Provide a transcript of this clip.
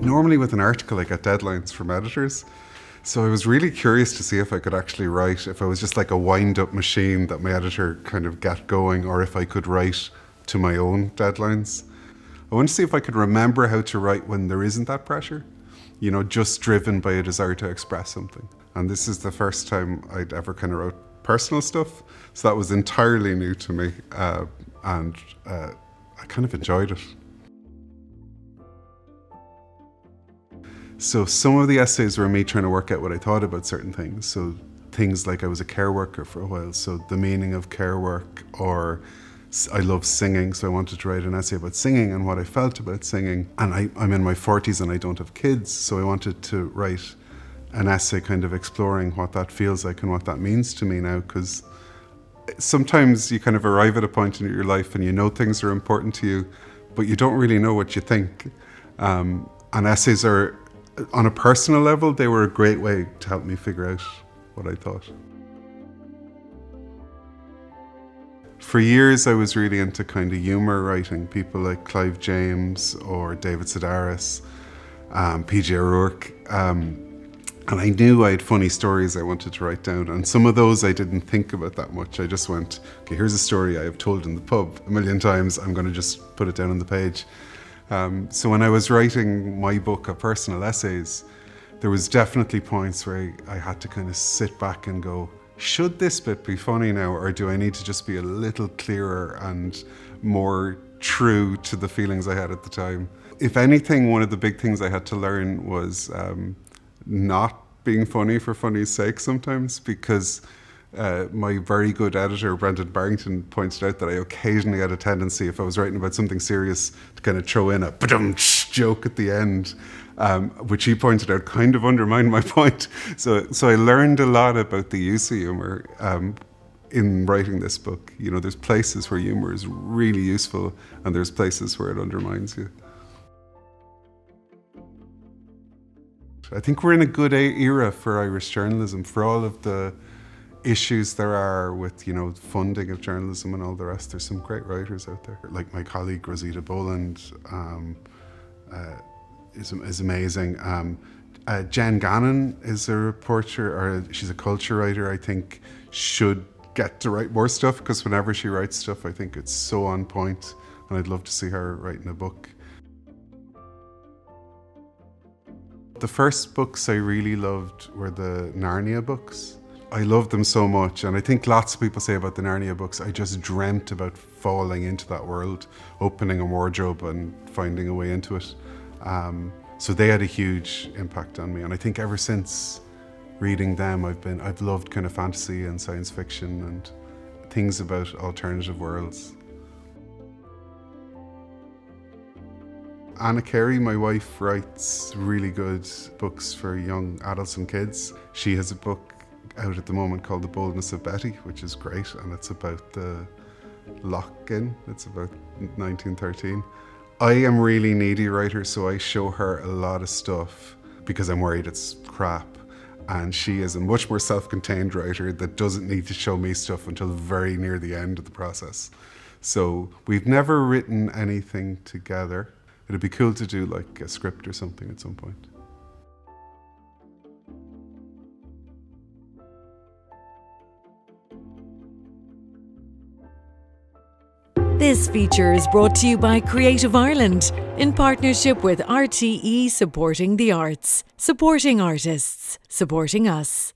Normally with an article I get deadlines from editors, so I was really curious to see if I could actually write, if I was just like a wind-up machine that my editor kind of get going, or if I could write to my own deadlines. I wanted to see if I could remember how to write when there isn't that pressure, you know, just driven by a desire to express something. And this is the first time I'd ever kind of wrote personal stuff, so that was entirely new to me, and I kind of enjoyed it. So some of the essays were me trying to work out what I thought about certain things. So things like I was a care worker for a while, so the meaning of care work, or I love singing, so I wanted to write an essay about singing and what I felt about singing. And I'm in my 40s and I don't have kids, so I wanted to write an essay kind of exploring what that feels like and what that means to me now, because sometimes you kind of arrive at a point in your life and you know things are important to you, but you don't really know what you think. And essays are, on a personal level, they were a great way to help me figure out what I thought. For years I was really into kind of humour writing, people like Clive James or David Sedaris, PJ O'Rourke, and I knew I had funny stories I wanted to write down, and some of those I didn't think about that much. I just went, okay, here's a story I have told in the pub a million times, I'm going to just put it down on the page. So when I was writing my book of personal essays, there was definitely points where I had to kind of sit back and go, should this bit be funny now, or do I need to just be a little clearer and more true to the feelings I had at the time? If anything, one of the big things I had to learn was not being funny for funny's sake sometimes, because my very good editor, Brendan Barrington, pointed out that I occasionally had a tendency, if I was writing about something serious, to kind of throw in a ba-dum-tsh joke at the end, which he pointed out kind of undermined my point. So I learned a lot about the use of humour in writing this book. You know, there's places where humour is really useful, and there's places where it undermines you. I think we're in a good era for Irish journalism, for all of the issues there are with, you know, funding of journalism and all the rest. There's some great writers out there. Like my colleague Rosita Boland is amazing. Jen Gannon is a reporter, or she's a culture writer, I think should get to write more stuff, because whenever she writes stuff I think it's so on point, and I'd love to see her writing a book. The first books I really loved were the Narnia books. I loved them so much, and I think lots of people say about the Narnia books, I just dreamt about falling into that world, opening a wardrobe and finding a way into it. So they had a huge impact on me, and I think ever since reading them I've loved kind of fantasy and science fiction and things about alternative worlds. Anna Carey, my wife, writes really good books for young adults and kids. She has a book out at the moment called The Boldness of Betty, which is great, and it's about the lock-in. It's about 1913. I am a really needy writer, so I show her a lot of stuff because I'm worried it's crap, and she is a much more self-contained writer that doesn't need to show me stuff until very near the end of the process. So we've never written anything together. It'd be cool to do like a script or something at some point. This feature is brought to you by Creative Ireland in partnership with RTE Supporting the Arts. Supporting artists. Supporting us.